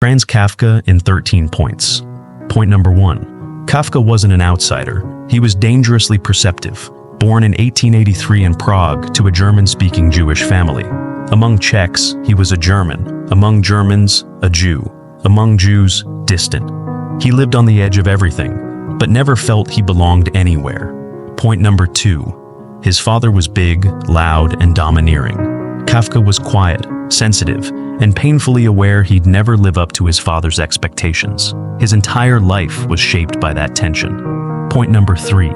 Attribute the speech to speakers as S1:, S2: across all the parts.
S1: Franz Kafka in 13 points. Point number 1. Kafka wasn't an outsider. He was dangerously perceptive. Born in 1883 in Prague to a German-speaking Jewish family. Among Czechs, he was a German. Among Germans, a Jew. Among Jews, distant. He lived on the edge of everything, but never felt he belonged anywhere. Point number 2. His father was big, loud, and domineering. Kafka was quiet, sensitive, and painfully aware he'd never live up to his father's expectations. His entire life was shaped by that tension. Point number 3.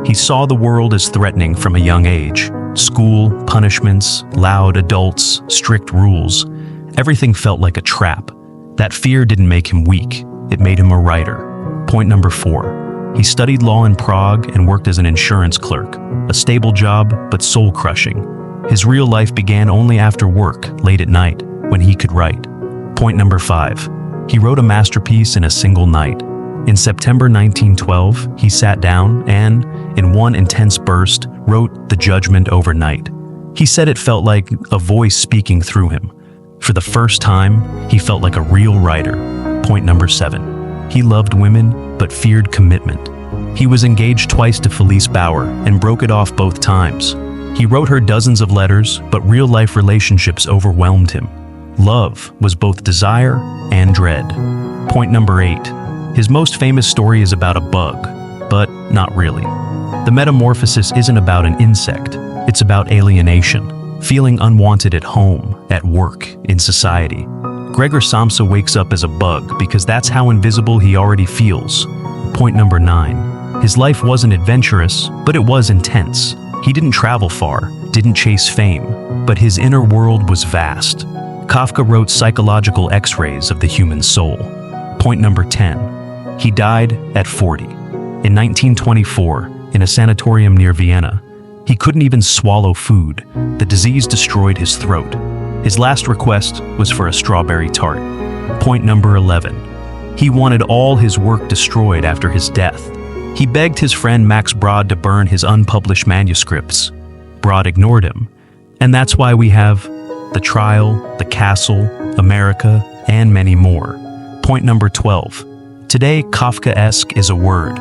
S1: He saw the world as threatening from a young age. School, punishments, loud adults, strict rules. Everything felt like a trap. That fear didn't make him weak. It made him a writer. Point number 4. He studied law in Prague and worked as an insurance clerk. A stable job, but soul-crushing. His real life began only after work, late at night, when he could write. Point number 5. He wrote a masterpiece in a single night. In September 1912, he sat down and, in one intense burst, wrote The Judgment overnight. He said it felt like a voice speaking through him. For the first time, he felt like a real writer. Point number 7. He loved women, but feared commitment. He was engaged twice to Felice Bauer and broke it off both times. He wrote her dozens of letters, but real-life relationships overwhelmed him. Love was both desire and dread. Point number 8. His most famous story is about a bug, but not really. The metamorphosis isn't about an insect, it's about alienation, feeling unwanted at home, at work, in society. Gregor Samsa wakes up as a bug because that's how invisible he already feels. Point number 9. His life wasn't adventurous, but it was intense. He didn't travel far, didn't chase fame, but his inner world was vast. Kafka wrote psychological x-rays of the human soul. Point number 10. He died at 40. In 1924, in a sanatorium near Vienna. He couldn't even swallow food. The disease destroyed his throat. His last request was for a strawberry tart. Point number 11. He wanted all his work destroyed after his death. He begged his friend Max Brod to burn his unpublished manuscripts. Brod ignored him. And that's why we have The Trial, The Castle, America, and many more. Point number 12. Today, Kafkaesque is a word.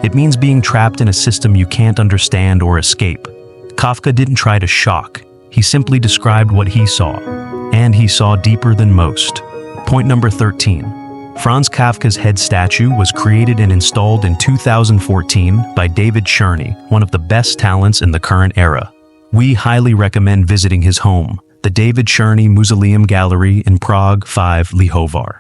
S1: It means being trapped in a system you can't understand or escape. Kafka didn't try to shock. He simply described what he saw. And he saw deeper than most. Point number 13. Franz Kafka's head statue was created and installed in 2014 by David Cherney, one of the best talents in the current era. We highly recommend visiting his home, the David Cherney Mausoleum Gallery in Prague 5 Lihovar.